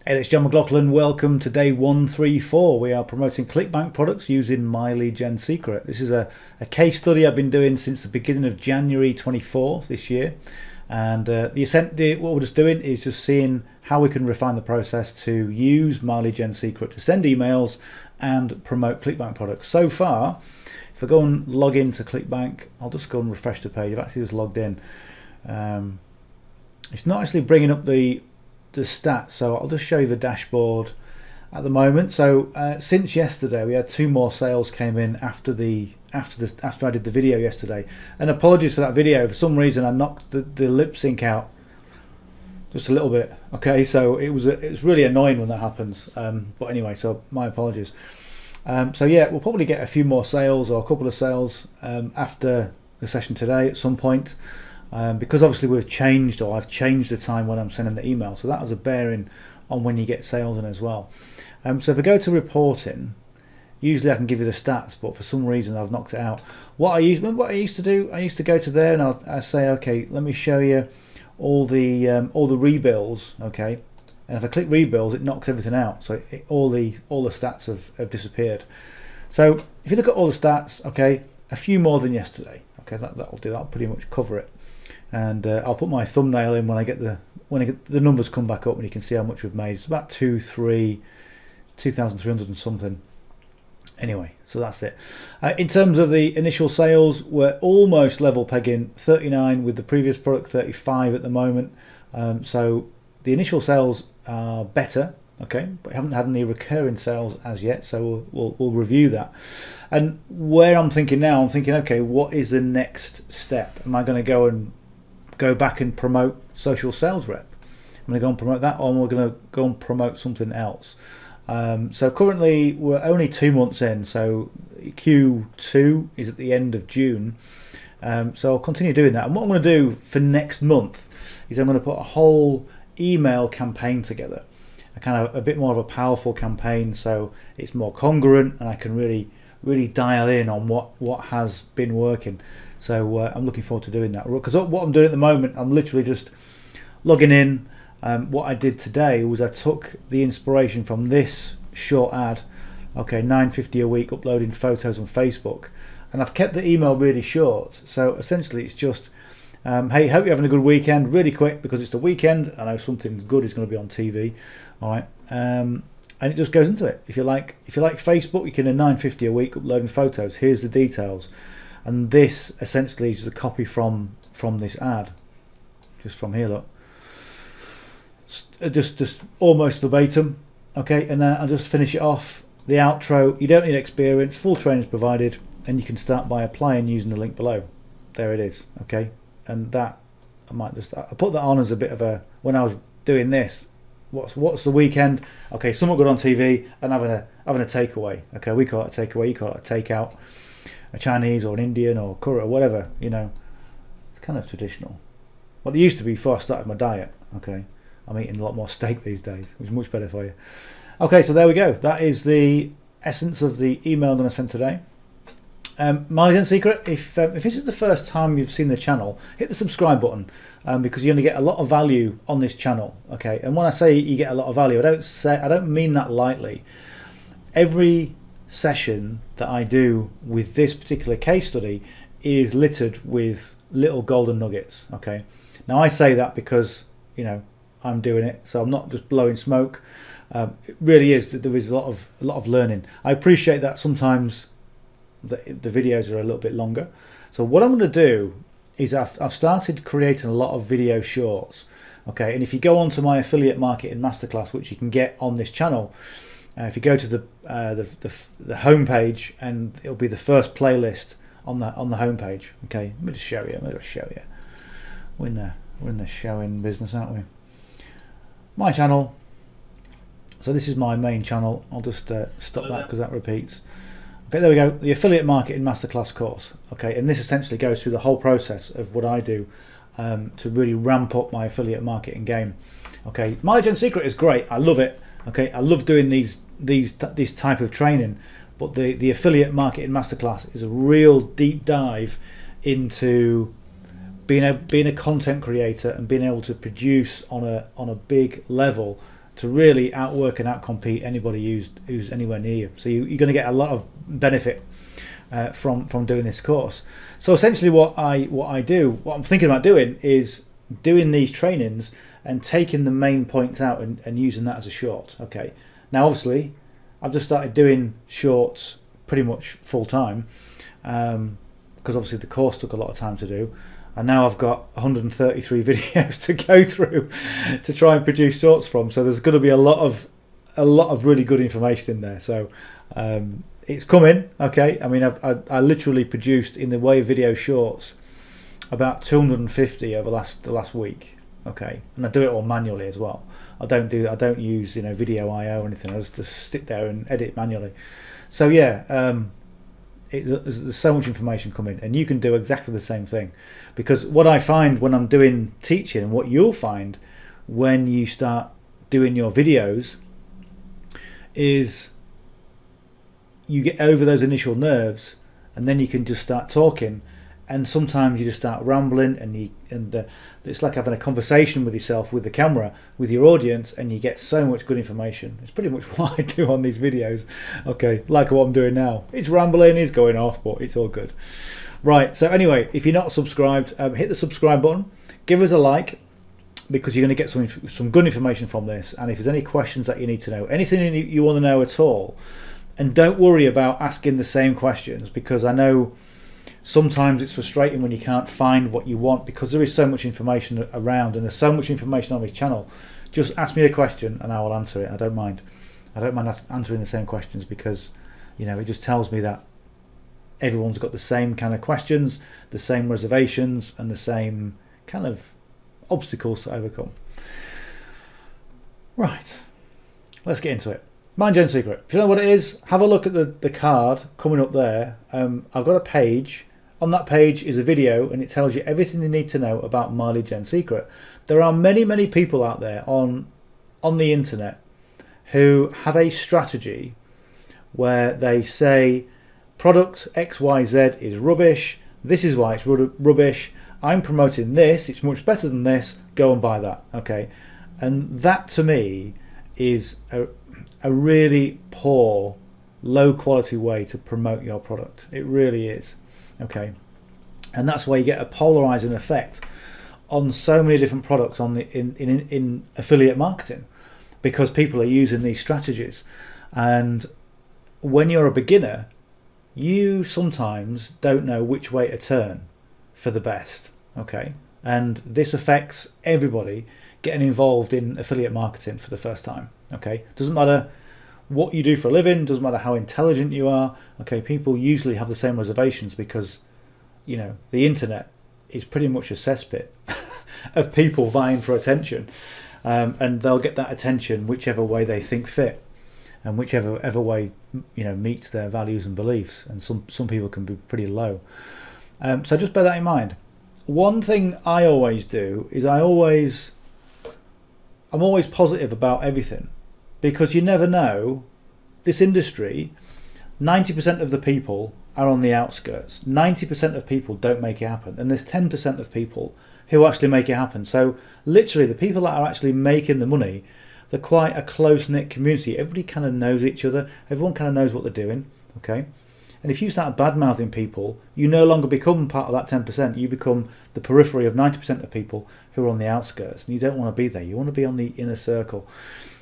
Hey, it's John McLauchlan. Welcome to day 134. We are promoting Clickbank products using myleadgensecret. This is a case study I've been doing since the beginning of January 24th this year. And what we're just doing is just seeing how we can refine the process to use myleadgensecret to send emails and promote Clickbank products. So far, if I go and log into Clickbank, I'll just go and refresh the page. I've actually just logged in. It's not actually bringing up the stats, so I'll just show you the dashboard at the moment. So since yesterday, we had 2 more sales came in after I did the video yesterday. And apologies for that video. For some reason, I knocked the lip sync out just a little bit. Okay, so it was really annoying when that happens. But anyway, so my apologies. So yeah, we'll probably get a few more sales or a couple of sales after the session today at some point. Because obviously I've changed the time when I'm sending the email, so that has a bearing on when you get sales in as well. So if I go to reporting, usually I can give you the stats, but for some reason I've knocked it out. Remember what I used to do? I used to go to there and I say, okay, let me show you all the rebills, okay. And if I click rebills, it knocks everything out, so all the stats have disappeared. So if you look at all the stats, okay, a few more than yesterday. Okay, that'll do. That'll pretty much cover it. And I'll put my thumbnail in when I get the numbers come back up, and you can see how much we've made. It's about 2,300 and something. Anyway, so that's it. In terms of the initial sales, we're almost level pegging, 39 with the previous product, 35 at the moment. So the initial sales are better. Okay, but we haven't had any recurring sales as yet, so we'll review that. And where I'm thinking now, I'm thinking, okay, what is the next step? Am I going to go back and promote social sales rep? I'm going to go and promote that, or am I going to go and promote something else? So currently we're only 2 months in, so Q2 is at the end of June. So I'll continue doing that. And what I'm going to do for next month is I'm going to put a whole email campaign together. A bit more of a powerful campaign, so it's more congruent and I can really dial in on what has been working. So I'm looking forward to doing that, because what I'm doing at the moment, I'm literally just logging in. What I did today was I took the inspiration from this short ad, okay, $9.50 a week, uploading photos on Facebook, and I've kept the email really short. So essentially it's just hey, hope you're having a good weekend, really quick, because it's the weekend. I know something good is going to be on TV. All right, and it just goes into it. If you like Facebook, you can earn $9.50 a week uploading photos. Here's the details, and this essentially is the copy from this ad, just from here. Look, just almost verbatim. Okay, and then I'll just finish it off. The outro. You don't need experience. Full training is provided, and you can start by applying using the link below. There it is. Okay, and that I put that on as a bit of a, when I was doing this. What's the weekend? Okay, somewhat good on TV and having a takeaway. Okay, we call it a takeaway, you call it a takeout, a Chinese or an Indian or curry or whatever. You know, it's kind of traditional. What it used to be before I started my diet. Okay, I'm eating a lot more steak these days, which is much better for you. Okay, so there we go. That is the essence of the email I'm going to send today. myleadgensecret, if this is the first time you've seen the channel, hit the subscribe button, because you're going to get a lot of value on this channel. Okay, and when I say you get a lot of value, I don't mean that lightly. Every session that I do with this particular case study is littered with little golden nuggets. Okay, now I say that because, you know, I'm doing it, so I'm not just blowing smoke. It really is that there is a lot of learning. I appreciate that sometimes the videos are a little bit longer. So what I'm going to do is I've started creating a lot of video shorts. Okay, and if you go onto my affiliate marketing masterclass, which you can get on this channel, if you go to the home page, and it'll be the first playlist on the home page. Okay, let me just show you. We're in the showing business, aren't we? My channel. So this is my main channel. I'll just stop that because that repeats. Okay, there we go, the Affiliate Marketing Masterclass course. Okay, and this essentially goes through the whole process of what I do to really ramp up my affiliate marketing game. Okay, myleadgensecret is great. I love it. Okay, I love doing this type of training, but the Affiliate Marketing Masterclass is a real deep dive into being a content creator and being able to produce on a big level to really outwork and outcompete anybody who's anywhere near you. So you're going to get a lot of benefit from doing this course. So essentially what I'm thinking about doing is doing these trainings and taking the main points out and using that as a short. Okay, now obviously I've just started doing shorts pretty much full time, because obviously the course took a lot of time to do, and now I've got 133 videos to go through to try and produce shorts from. So there's going to be a lot of really good information in there. So it's coming. Okay, I mean I literally produced, in the way of video shorts, about 250 over the last week. Okay, and I do it all manually as well. I don't use video IO or anything. I just sit there and edit manually. So yeah, there's so much information coming, and you can do exactly the same thing. Because what I find when I'm doing teaching, and what you'll find when you start doing your videos, is you get over those initial nerves, and then you can just start talking. And sometimes you just start rambling, and it's like having a conversation with yourself, with the camera, with your audience, and you get so much good information. It's pretty much what I do on these videos. Okay, like what I'm doing now. It's rambling, it's going off, but it's all good. Right, so anyway, if you're not subscribed, hit the subscribe button, give us a like, because you're going to get some good information from this. And if there's any questions that you need to know, anything you want to know at all, and don't worry about asking the same questions, because I know sometimes it's frustrating when you can't find what you want, because there is so much information around and there's so much information on this channel. Just ask me a question and I will answer it. I don't mind answering the same questions, because it just tells me that everyone's got the same kind of questions, the same reservations, and the same kind of obstacles to overcome. Right, let's get into it. Myleadgensecret Secret. If you know what it is, have a look at the card coming up there. I've got a page. On that page is a video, and it tells you everything you need to know about Myleadgensecret Secret. There are many people out there on the internet who have a strategy where they say product XYZ is rubbish, this is why it's rubbish, I'm promoting this, it's much better than this, go and buy that. Okay, and that to me is a really poor, low quality way to promote your product. It really is. Okay, and that's why you get a polarizing effect on so many different products in affiliate marketing, because people are using these strategies. And when you're a beginner, you sometimes don't know which way to turn for the best. Okay, and this affects everybody getting involved in affiliate marketing for the first time. Okay, doesn't matter what you do for a living, doesn't matter how intelligent you are. Okay, people usually have the same reservations, because the internet is pretty much a cesspit of people vying for attention, and they'll get that attention whichever way they think fit, and whichever way meets their values and beliefs. And some people can be pretty low. So just bear that in mind. One thing I always do is I'm always positive about everything, because you never know. This industry, 90% of the people are on the outskirts. 90% of people don't make it happen, and there's 10% of people who actually make it happen. So literally the people that are actually making the money, they're quite a close-knit community. Everybody kind of knows each other, everyone kind of knows what they're doing. Okay, and if you start bad-mouthing people, you no longer become part of that 10%. You become the periphery of 90% of people who are on the outskirts, and you don't want to be there. You want to be on the inner circle.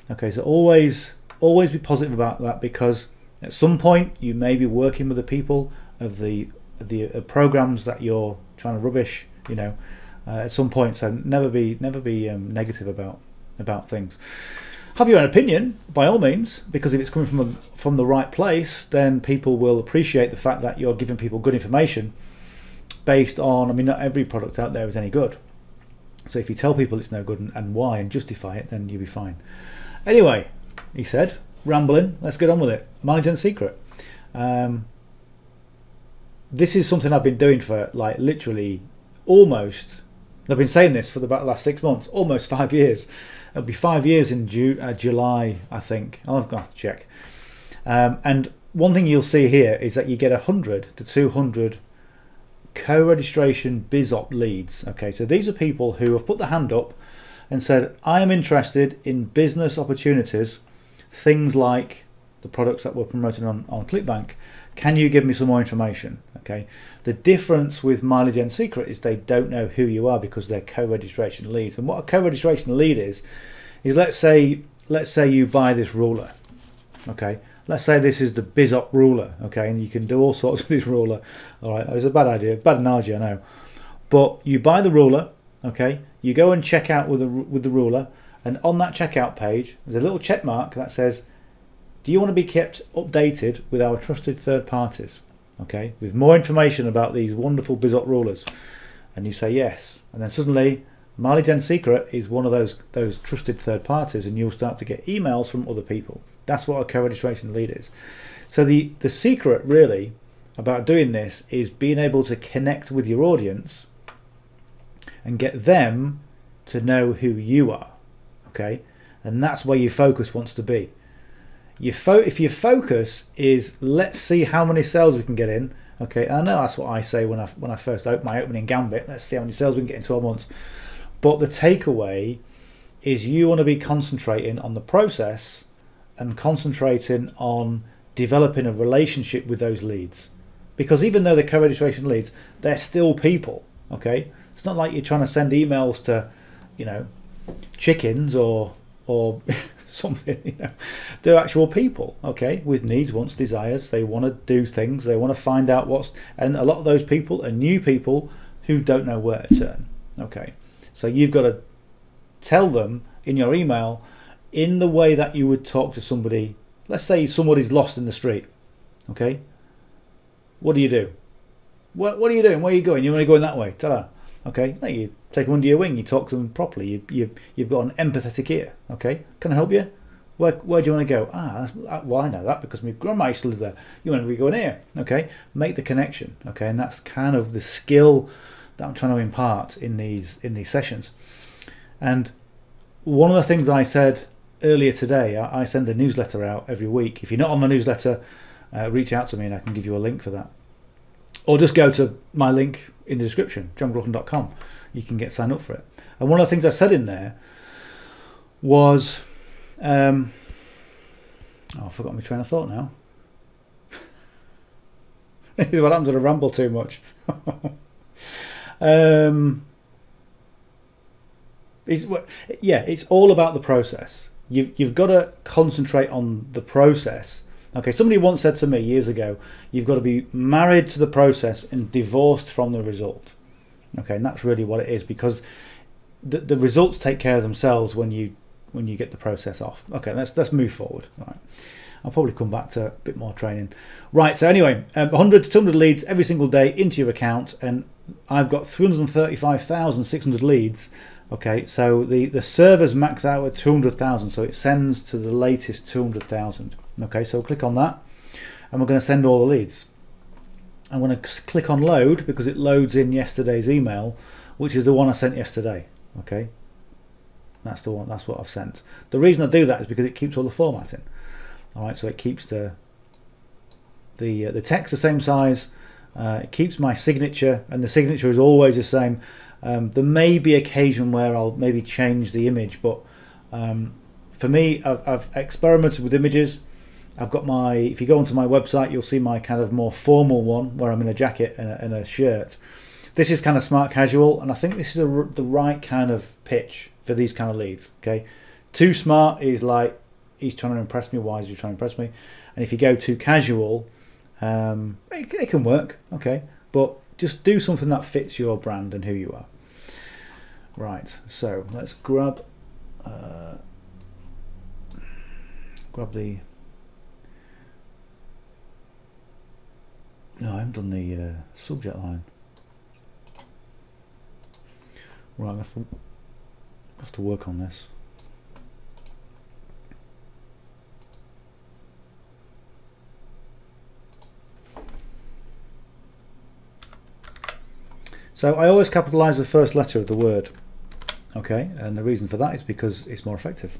Okay, so always be positive about that, because at some point you may be working with the people of the programs that you're trying to rubbish, at some point. So never be negative about things. Have your own opinion, by all means, because if it's coming from the right place, then people will appreciate the fact that you're giving people good information based on, not every product out there is any good. So if you tell people it's no good and why, and justify it, then you'll be fine. Anyway, he said, rambling, let's get on with it. Myleadgensecret Secret. This is something I've been doing for literally almost, I've been saying this for about the last 6 months, almost 5 years. It'll be 5 years in July, I think. I'll have to check. And one thing you'll see here is that you get 100 to 200 co-registration BizOp leads. Okay, so these are people who have put their hand up, and said, I am interested in business opportunities, things like the products that we're promoting on Clickbank. Can you give me some more information? Okay. The difference with myleadgensecret is they don't know who you are because they're co-registration leads. And what a co-registration lead is let's say you buy this ruler. Okay. Let's say this is the BizOp ruler. Okay, and you can do all sorts with this ruler. All right, it's a bad idea, bad analogy, I know. But you buy the ruler. Okay, you go and check out with the ruler, and on that checkout page, there's a little check mark that says, do you want to be kept updated with our trusted third parties? Okay, with more information about these wonderful BizOp rulers. And you say yes, and then suddenly myleadgensecret is one of those trusted third parties, and you'll start to get emails from other people. That's what a co-registration lead is. So the secret really about doing this is being able to connect with your audience and get them to know who you are. Okay, and that's where your focus wants to be. If your focus is let's see how many sales we can get in. Okay, I know that's what I say when I first open my opening gambit. Let's see how many sales we can get in 12 months. But the takeaway is you want to be concentrating on the process and concentrating on developing a relationship with those leads. Because even though they're co-registration leads, they're still people. Okay, it's not like you're trying to send emails to, you know, chickens or something. You know, they're actual people. Okay, with needs, wants, desires. They want to do things. They want to find out and a lot of those people are new people who don't know where to turn. Okay, so you've got to tell them in your email in the way that you would talk to somebody. Let's say somebody's lost in the street. Okay, what do you do? What are you doing? Where are you going? You want to go in that way? Ta-da. Okay, no, you take them under your wing. You talk to them properly. You've got an empathetic ear. Okay, can I help you? Where do you want to go? Well, I know that because my grandma used to live there. You want to be going here? Okay, make the connection. Okay, and that's kind of the skill that I'm trying to impart in these sessions. And one of the things I said earlier today, I send a newsletter out every week. If you're not on the newsletter, reach out to me and I can give you a link for that. Or just go to my link in the description, johnmclauchlan.com. You can get signed up for it. And one of the things I said in there was, I forgot my train of thought now. This is what happens when I ramble too much. It's all about the process. You've got to concentrate on the process. Okay, somebody once said to me years ago, you've got to be married to the process and divorced from the result. Okay, and that's really what it is, because the results take care of themselves when you get the process off. Okay, let's move forward. All right, I'll probably come back to a bit more training. Right, so anyway, 100 to 200 leads every single day into your account, and I've got 335,600 leads. Okay, so the servers max out at 200,000, so it sends to the latest 200,000. Okay, so click on that, and we're going to send all the leads. I'm going to click on load because it loads in yesterday's email, which is the one I sent yesterday. Okay, that's the one. That's what I've sent. The reason I do that is because it keeps all the formatting. All right, so it keeps the text the same size. It keeps my signature, and the signature is always the same. There may be occasion where I'll maybe change the image, but for me, I've experimented with images. I've got if you go onto my website, you'll see my kind of more formal one where I'm in a jacket and a shirt. This is kind of smart casual, and I think this is the right kind of pitch for these kind of leads. Okay, too smart is like he's trying to impress me. Why is he trying to impress me? And if you go too casual, it can work. Okay, but just do something that fits your brand and who you are. Right, so let's grab the. No, I haven't done the subject line. Right, I have to work on this. So I always capitalize the first letter of the word. Okay, and the reason for that is because it's more effective.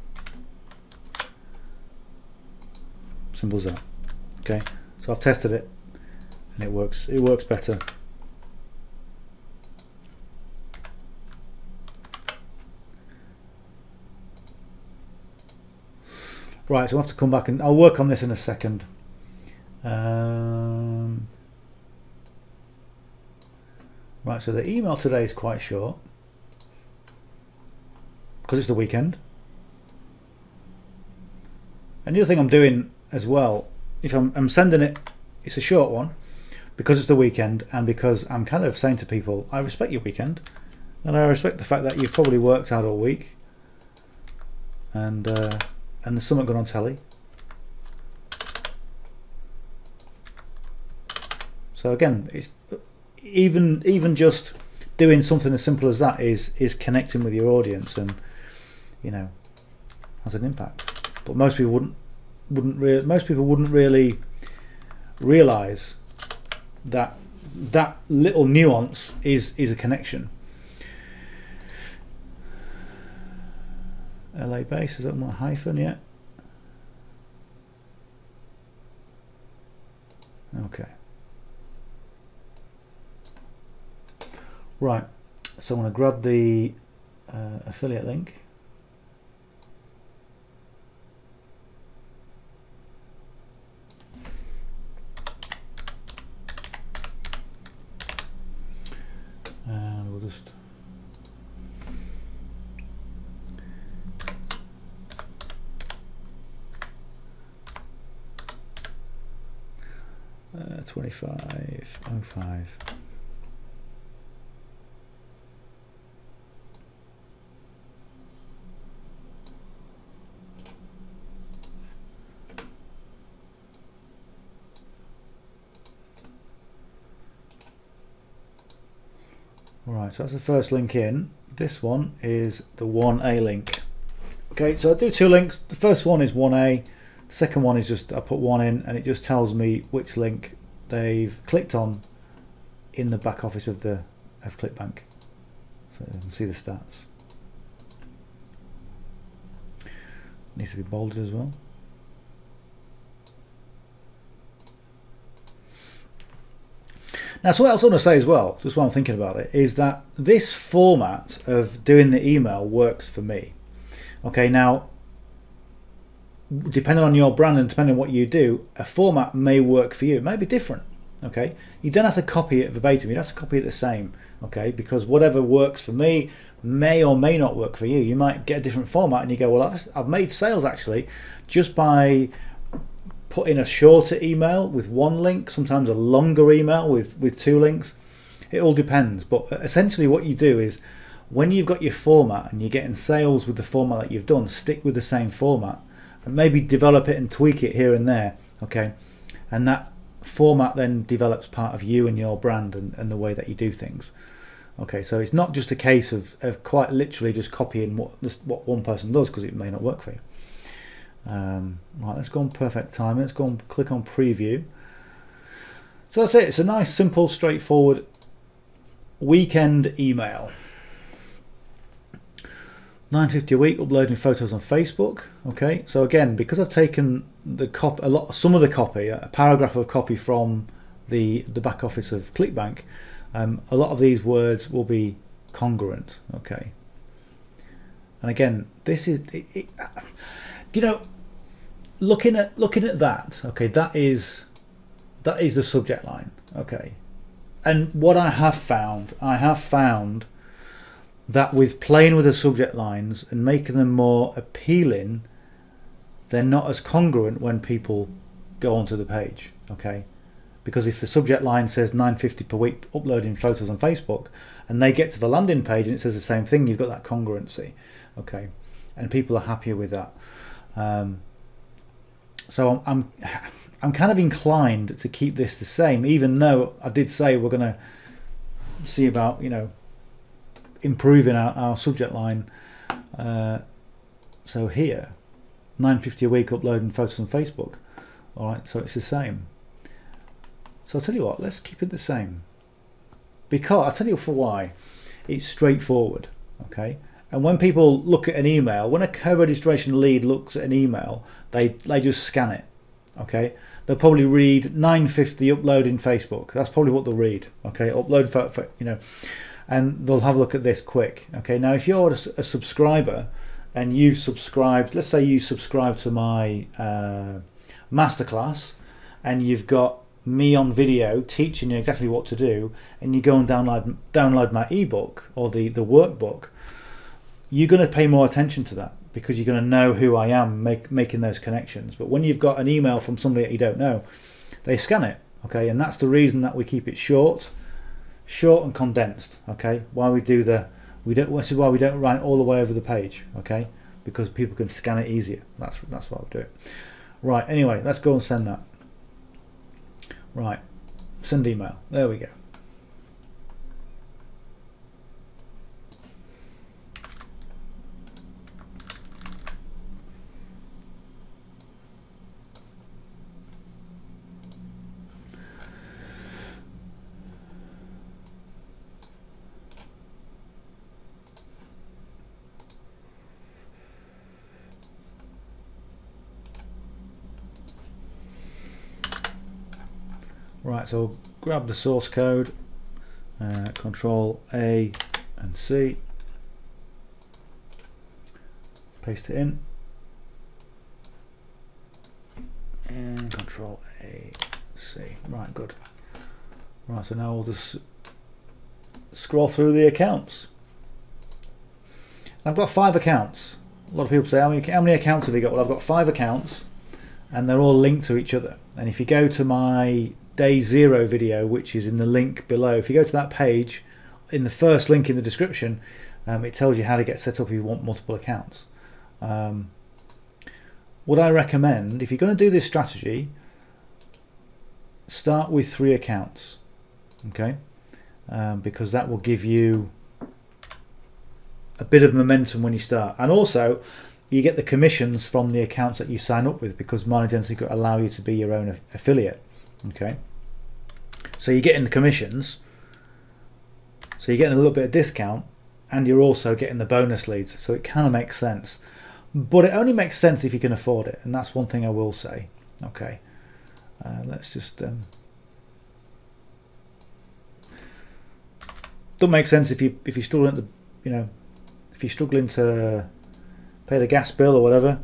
Simple as that. Okay, so I've tested it and it works better. Right, so I'll have to come back and I'll work on this in a second. Right, so the email today is quite short because it's the weekend. And the other thing I'm doing as well, if I'm sending it, it's a short one because it's the weekend and because I'm kind of saying to people, I respect your weekend and I respect the fact that you've probably worked out all week and there's something going on telly. So again, it's even just doing something as simple as that is connecting with your audience, and you know, has an impact. But most people wouldn't really realize that that little nuance is a connection. LA base, is that my hyphen yet? Okay. Right, so I'm going to grab the affiliate link. And we'll just $25.05. Right, so that's the first link in. This one is the 1A link. Okay, so I do two links. The first one is 1A. The second one is just I put one in and it just tells me which link they've clicked on in the back office of Clickbank. So you can see the stats. Needs to be bolded as well. Now, so what else I want to say as well, just while I'm thinking about it, is that this format of doing the email works for me. Okay, now, depending on your brand and depending on what you do, a format may work for you. It may be different. Okay, you don't have to copy it verbatim. You don't have to copy it the same. Okay, because whatever works for me may or may not work for you. You might get a different format and you go, well, I've made sales actually just by put in a shorter email with one link, sometimes a longer email with two links. It all depends, but essentially what you do is when you've got your format and you're getting sales with the format that you've done, stick with the same format and maybe develop it and tweak it here and there. Okay, and that format then develops part of you and your brand and the way that you do things. Okay, so it's not just a case of quite literally just copying what one person does, because it may not work for you. Right, let's go on perfect timing. Let's go and click on preview. So that's it. It's a nice, simple, straightforward weekend email. $9.50 a week, uploading photos on Facebook. Okay, so again, because I've taken the some of the copy, a paragraph of copy from the back office of Clickbank, a lot of these words will be congruent. Okay, and again, this is you know, looking at that. Okay, that is the subject line. Okay, and what I have found that with playing with the subject lines and making them more appealing, they're not as congruent when people go onto the page. Okay, because if the subject line says $9.50 per week uploading photos on Facebook and they get to the landing page and it says the same thing, you've got that congruency. Okay, and people are happier with that. So I'm kind of inclined to keep this the same, even though I did say we're going to see about, you know, improving our subject line. So here, $9.50 a week uploading photos on Facebook. All right, so it's the same. So I'll tell you what, let's keep it the same, because I'll tell you for why. It's straightforward. Okay, and when people look at an email, when a co-registration lead looks at an email, they just scan it. Okay, they'll probably read $9.50 uploading Facebook. That's probably what they'll read. Okay, upload for you know, and they'll have a look at this quick. Okay, now if you're a subscriber and you've subscribed, let's say you subscribe to my masterclass, and you've got me on video teaching you exactly what to do, and you go and download my ebook or the workbook, you're going to pay more attention to that because you're going to know who I am making those connections. But when you've got an email from somebody that you don't know, they scan it, okay? And that's the reason that we keep it short and condensed, okay? Why we do this is why we don't write all the way over the page, okay? Because people can scan it easier. That's why we do it. Right, anyway, let's go and send that. Right, send email. There we go. Right, so we'll grab the source code, Control A and C, paste it in, and Control A, C. Right, good. Right, so now we'll just scroll through the accounts. I've got 5 accounts. A lot of people say, how many accounts have you got? Well, I've got 5 accounts, and they're all linked to each other. And if you go to my Day 0 video, which is in the link below, if you go to that page, in the first link in the description, it tells you how to get set up if you want multiple accounts. What I recommend, if you're going to do this strategy, start with 3 accounts, okay? Because that will give you a bit of momentum when you start, and also you get the commissions from the accounts that you sign up with, because My Leads Gen Secret allow you to be your own affiliate. Okay, so you're getting the commissions, so you're getting a little bit of discount, and you're also getting the bonus leads, so it kind of makes sense. But it only makes sense if you can afford it, and that's one thing I will say. Okay, let's just don't make sense if you're struggling to, if you're struggling to pay the gas bill or whatever.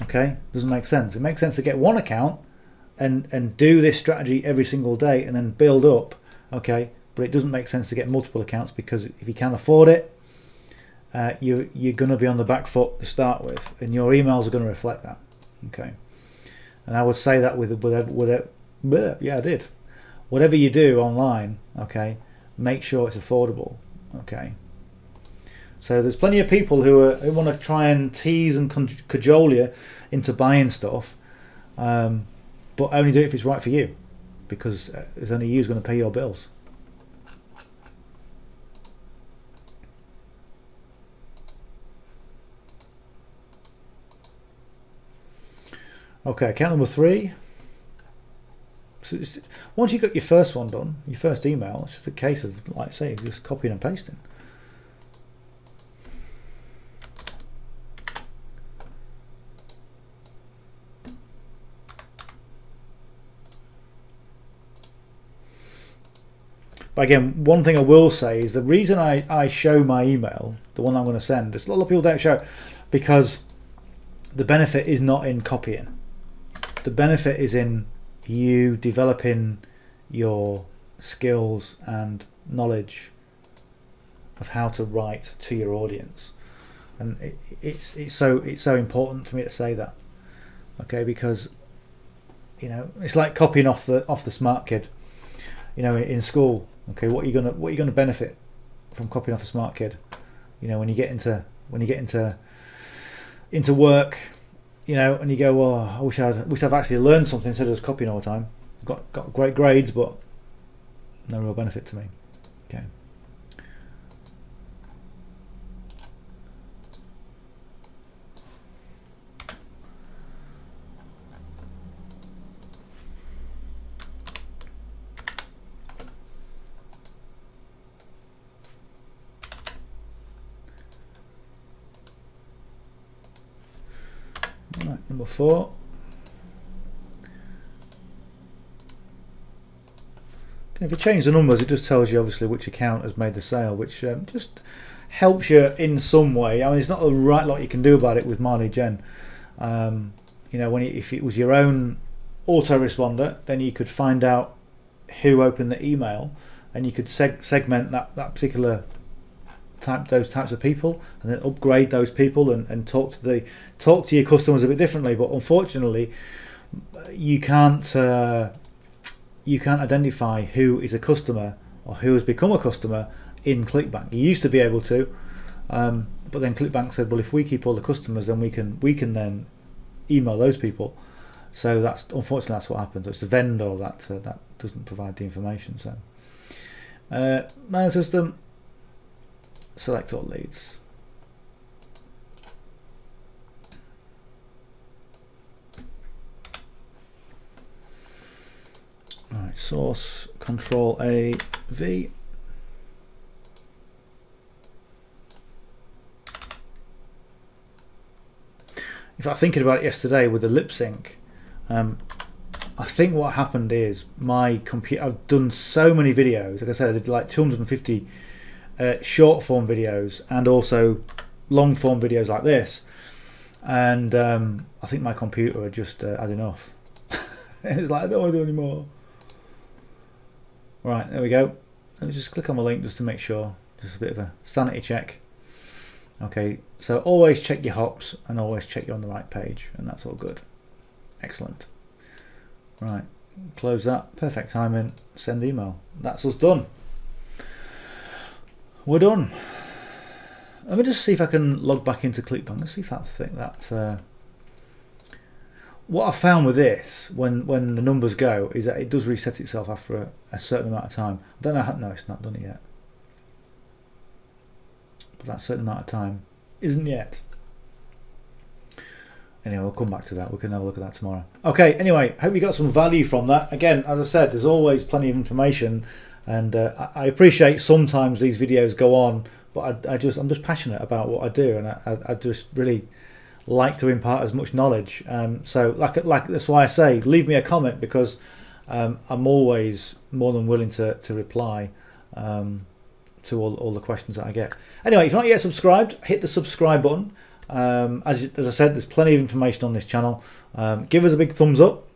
Okay, doesn't make sense. It makes sense to get one account and do this strategy every single day and then build up, okay? But it doesn't make sense to get multiple accounts, because if you can't afford it, you're going to be on the back foot to start with, and your emails are going to reflect that, okay? And I would say that with whatever, yeah, I did. Whatever you do online, okay, make sure it's affordable, okay? So there's plenty of people who want to try and tease and cajole you into buying stuff, but only do it if it's right for you, because it's only you who's going to pay your bills. Okay, account number 3. So once you've got your first one done, your first email, it's just a case of, like I say, just copying and pasting. But again, one thing I will say is the reason I show my email, the one I'm going to send, a lot of people don't show it, because the benefit is not in copying. The benefit is in you developing your skills and knowledge of how to write to your audience, and it's so important for me to say that, okay? Because it's like copying off the smart kid, in school. Okay, what are you gonna benefit from copying off a smart kid? When you get into work, and you go, well, I wish I've actually learned something instead of just copying all the time. Got great grades, but no real benefit to me. Okay. Right, number 4. If you change the numbers, it just tells you obviously which account has made the sale, which just helps you in some way. I mean, it's not a right lot you can do about it with myleadgen. You know, if it was your own autoresponder, then you could find out who opened the email, and you could segment that particular those types of people, and then upgrade those people and talk to your customers a bit differently. But unfortunately, you can't identify who is a customer or who has become a customer in Clickbank. You used to be able to, but then Clickbank said, well, if we keep all the customers, then we can then email those people. So that's unfortunately that's what happens. It's the vendor that doesn't provide the information. So mail system, select all leads. All right, source, Control A, V. In fact, thinking about it yesterday with the lip sync, I think what happened is my computer, I've done so many videos, like I said, I did like 250 short form videos and also long form videos like this, and I think my computer had just had enough. It was like, I don't want to do any more. Right, there we go. Let me just click on the link just to make sure, just a bit of a sanity check. Okay, so always check your hops and always check you're on the right page, and that's all good. Excellent. Right, close that. Perfect timing. Send email. That's us done. We're done. Let me just see if I can log back into Clickbank. Let's see if that what I found with this, when the numbers go, is that it does reset itself after a certain amount of time. I don't know how. No, it's not done it yet. But that certain amount of time isn't yet. Anyway, we'll come back to that. We can have a look at that tomorrow. Okay, anyway, hope you got some value from that. Again, as I said, there's always plenty of information, and I appreciate sometimes these videos go on, but I'm just passionate about what I do, and I just really like to impart as much knowledge. So like that's why I say leave me a comment, because I'm always more than willing to reply to all the questions that I get. Anyway, if you're not yet subscribed, hit the subscribe button. As I said, there's plenty of information on this channel. Give us a big thumbs up,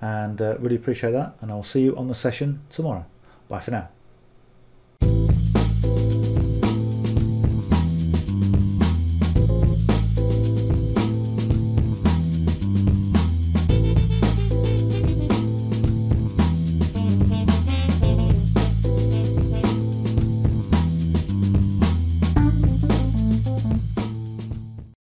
and really appreciate that, and I'll see you on the session tomorrow. Bye for now.